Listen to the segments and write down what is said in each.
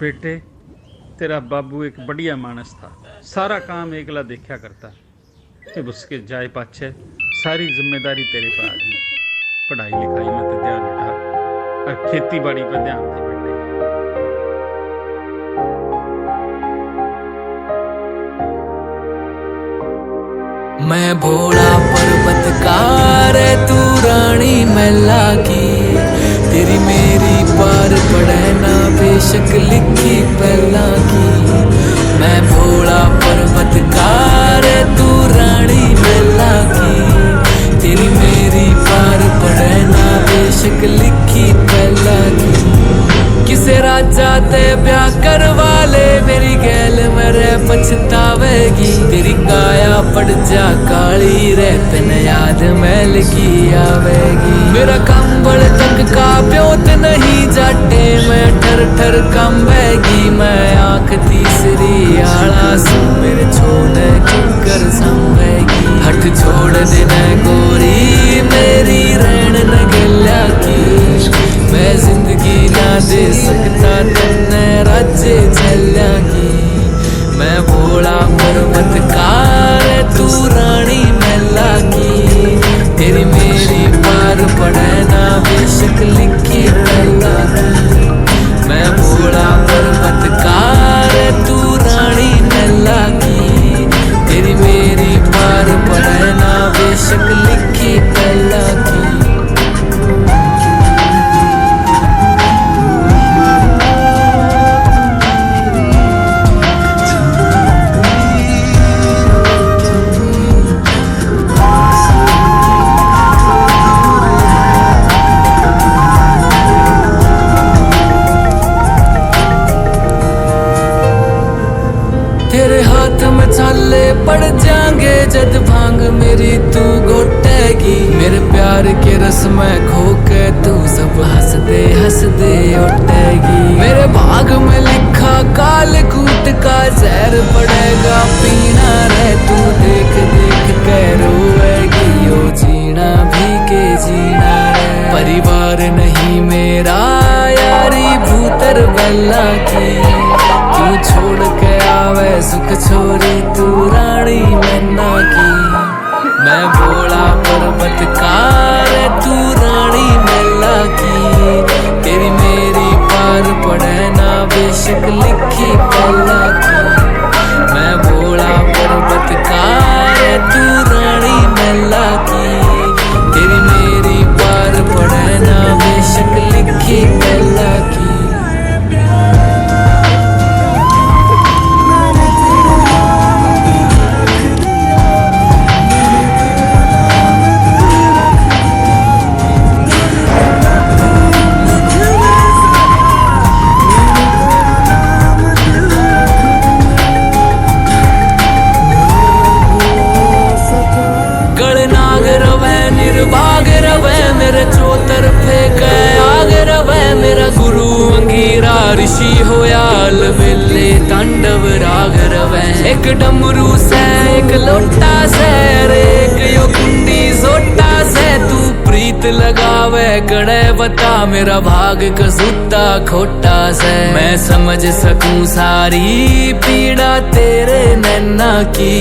बेटे, तेरा बाबू एक बढ़िया मानस था। सारा काम एकला देखा करता। अब उसके जाए पाछे सारी जिम्मेदारी तेरे पर आ गई। पढ़ाई लिखाई में तो ध्यान हटा और खेती बाड़ी पर ध्यान दे बेटे। मैं भोला पर्वतकार तू रानी मैला की, तेरी मेरी पार पड़े ना बेशक लिखी पहला की। मैं भोला पर्वतकार तू रानी मैला की, तेरी मेरी पार पड़े ना बेशक लिखी पहला की। किसे राजा ते ब्याह करवा ले, मेरी गैल मेरे पछतावेगी। तेरी काया पड़ जा काली रे, तन याद मैल की आवेगी। मेरा कंबल तक का प्योत नहीं जाटे, मैं ठर ठर कंबेगी। मैं आंख तीसरी आला सू, मेरे छोने किकर संभेगी। हट छोड़ देना गोरी मेरी रैन न गल्या की, मैं जिंदगी ना दे सकता तन्ने राज्य चल्या की। मैं भोला पर्वतकार तू रानी मैला की, तेरी मेरी पार पड़े ना बेशक लिखी पहला की। मैं भोला पर्वतकार तू रानी मैला की, तेरी मेरी पार पड़े ना बेशक लिखी पहला की। तेरे हाथ में छाले पड़ जाएंगे जद भांग मेरी तू घोटेगी। मेरे प्यार के रस में खो के तू सब हंस दे उठेगी। मेरे भाग में लिखा काल कूट का जहर पड़ेगा पीना रे, तू देख देख के रोएगी। ओ जीना भी के जीना रे, परिवार नहीं मेरा यारी भूतर बेला की। तू छोड़ के आवे सुख छोरी तू रानी मैना की। मैं भोला पर्वतकार तू रानी मैला की, तेरी मेरी पार पड़े ना बेशक लिखी पहला की। मैं भोला पर्वतकार तू रानी मैला की, तेरी मेरी पार पड़े ना बेशक लिखी पहला की। निर्भाग रवे मेरे चौतरफे के आग रवे। मेरा गुरु अंगीरा ऋषि होया अलबेले तांडव राग रवे। एक डमरू से एक लोटा से एक यो कुंडी सोटा से, तू प्रीत लगावे गड़े बता मेरा भाग कसूता खोटा से। मैं समझ सकूं सारी पीड़ा तेरे नैना की,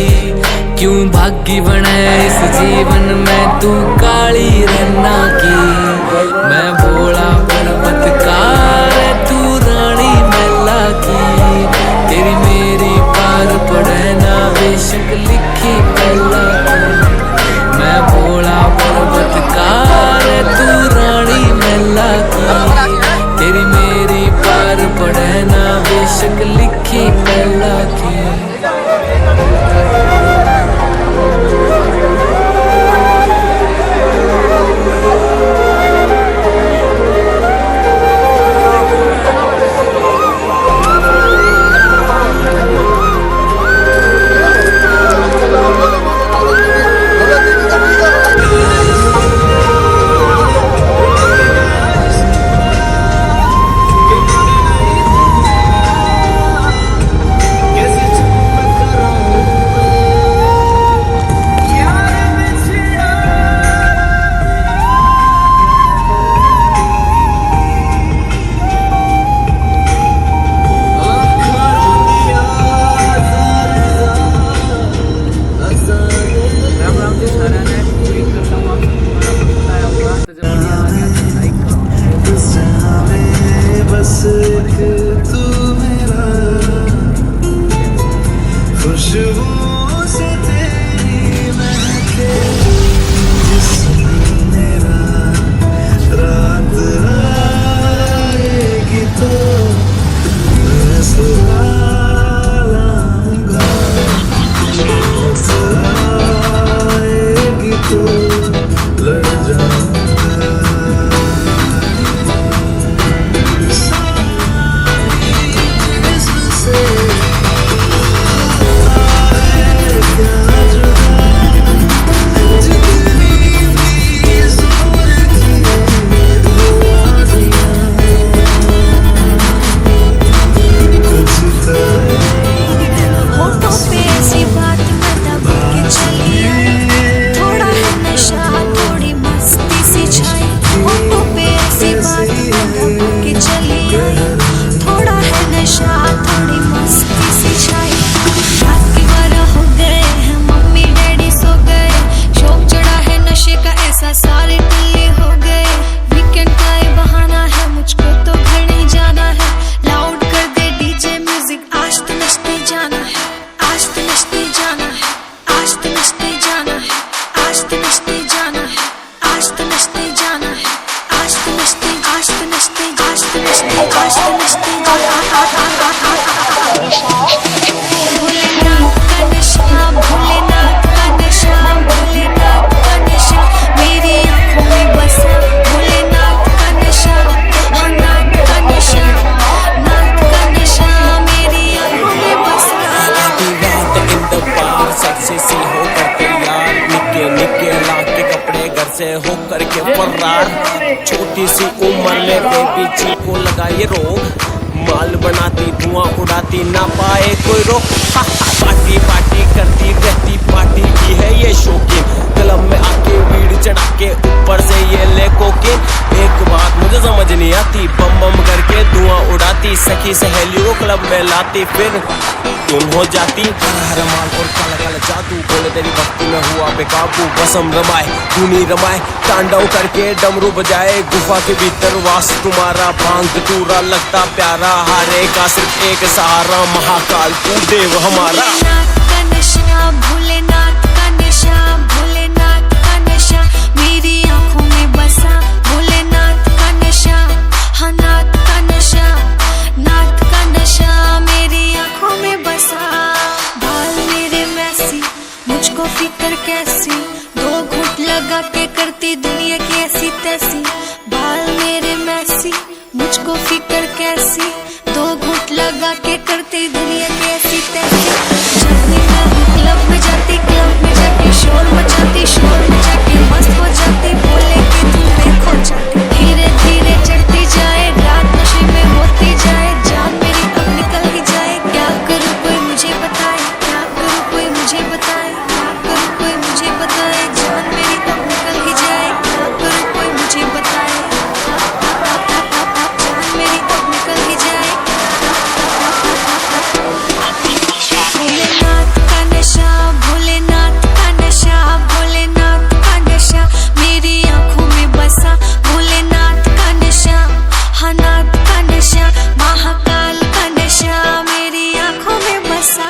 क्यों भागी बने इस जीवन में तू काली रन्ना की। मैं भोला पर्वतकार तू रानी मैला की, तेरी मेरी पार पड़े ना बेशक लिखी पहला की। मैं भोला पर्वतकार तू रानी मैला की, तेरी मेरी पार पड़े ना बेशक लिखी पहला की। सिंगार। छोटी सी उम्र में बेबी जी को लगाए रोग, माल बनाती धुआं उड़ाती ना पाए कोई रोक। पार्टी पार्टी करती रहती, पार्टी की है ये शौकीन, क्लब में आके भीड़ चढ़ा के ऊपर से ये ले कोकीन। एक बात मुझे समझ नहीं आती, बम बम करके धुआं उड़ाती, सखी सहेलियों क्लब में लाती, फिर तुम हो जाती। हर माल और काला काला जादू, बोले तेरी भक्ति में हुआ बेकाबू। बसम रमाए धुनी रमाए, तांडव करके डमरू बजाए, गुफा के भीतर वास तुम्हारा, भांग धतूरा लगता प्यारा, हारे का सिर्फ एक सहारा, महाकाल तू देव हमारा। भोलेनाथ का नशा, भोलेनाथ का नशा, भोलेनाथ का नशा मेरी आंखों में बसा। भोलेनाथ का नशा, हाँ नाथ का नशा, नाथ का नशा मेरी आंखों में बसा। बाल मेरे मैसी, मुझको फिक्र कैसी, दो घूंट लगा के करती दुनिया की ऐसी तैसी। बाल मेरे मैसी, मुझको फिक्र कैसी, दो घूंट लगा के करती दुनिया की ऐसी तैसी। जाती मैं हूँ क्लब में जाती, क्लब में जाके शोर मचाती, शोर मचा के मस्त हो जाती, बोले कि तुम देखो जाती। धीरे धीरे चढ़ती जाए, रात नशे में होती जाए, जान मेरी अब निकल ही जाए। क्या करूँ कोई मुझे बताए, क्या करूँ कोई मुझे बताए, क्या करूँ कोई मुझे बताए, जान मेरी अब निकल ही जाए। क्या करूँ कोई मुझे बताए, जान मेरी अब निकल ही जाए। भोलेनाथ का नशा, भोलेनाथ का नशा, भोलेनाथ का नशा मेरी आंखों में बसा। भोलेनाथ का नशा, हाँ नाथ का नशा, महाकाल का नशा मेरी आंखों में बसा।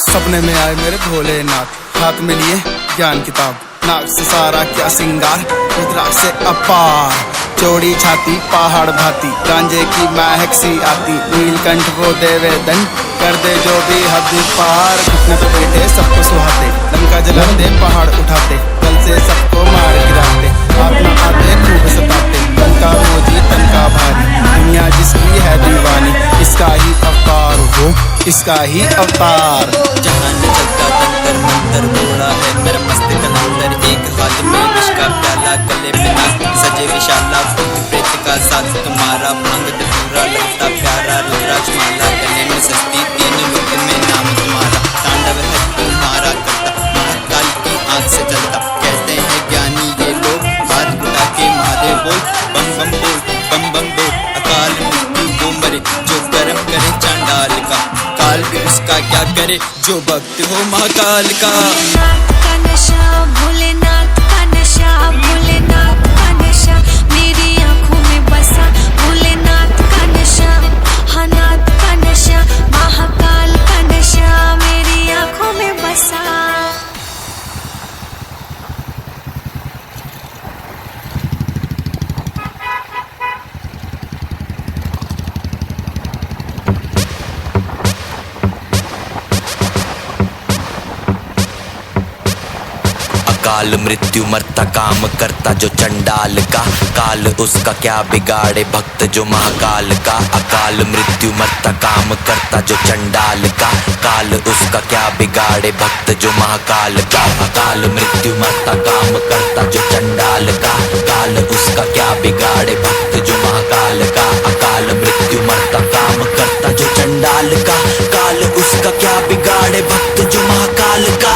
सपने में आए मेरे भोलेनाथ, हाथ में लिए ज्ञान किताब, नाक से सारा क्या सिंगार, रुद्राक्ष से अपार, चौड़ी छाती पहाड़ भाती, गांजे की महक सी आती, नीलकंठ वो देवे दंड, कर दे जो भी हद पार। घुटने पे बैठे सबको सुहाते, लंका जलाते पहाड़ उठाते, कल से सबको मार गिराते, हाथ न आते खूब सताते, तनका मोजी तनका भारी, दुनिया जिसकी है दीवानी, इसका ही अवतार हो, इसका ही अवतार। जहान चलता तंतर मंतर घोड़ा है मेरा मस्त कलंदर, एक हाथ में विष का प्याला, गले में नाग सजे विशाला, भूत प्रेत का साथ तुम्हारा, भांग धतूरा लगता प्यारा, रुद्राक्ष माला गले में सस्ती, तीन लोक में नाम तुम्हारा, तांडव है तुम्हारा करता, महाकाल की आंख से जलता। कहते हैं ज्ञानी ये लोग, हाथ उठा के मारे बोल, बम बम बोल, बम बम बोल। अकाल मृत्यु वो मरे जो कर्म करे चांडाल का, काल भी उसका क्या करे जो भक्त हो महाकाल का। भोलेनाथ का नशा, भोलेनाथ का नशा, भोलेनाथ का नशा मेरी आंखों में बसा। भोलेनाथ का नशा, हाँ नाथ का नशा, महाकाल का नशा मेरी आंखों में बसा। काल मृत्यु मरता काम करता जो चंडाल का, काल उसका क्या बिगाड़े भक्त जो महाकाल का। अकाल मृत्यु मरता काम करता जो चंडाल का, काल उसका क्या बिगाड़े भक्त जो महाकाल का। अकाल मृत्यु मरता काम करता जो चंडाल का, काल उसका क्या बिगाड़े भक्त जो महाकाल का। अकाल मृत्यु मरता काम करता जो चंडाल का, काल उसका क्या बिगाड़े भक्त जो महाकाल का।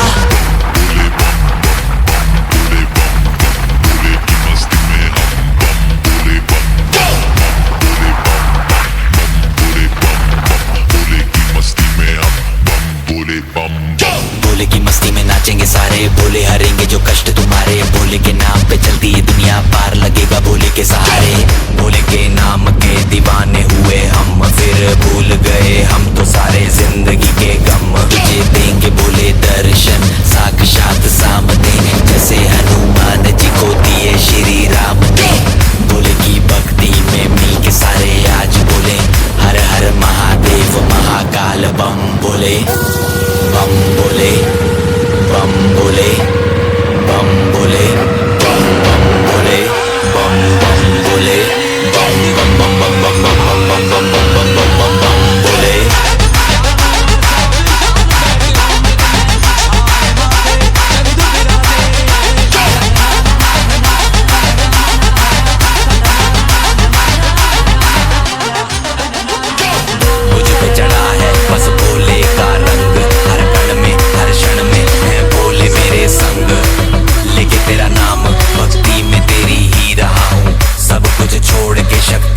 भोले की मस्ती में नाचेंगे सारे, भोले हरेंगे जो कष्ट तुम्हारे, भोले के नाम पे चलती है दुनिया पार, लगेगा भोले के सहारे, भोले के नाम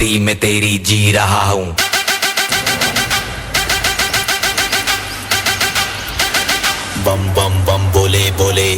मेमोरी में तेरी जी रहा हूँ। बम बम बम बोले बोले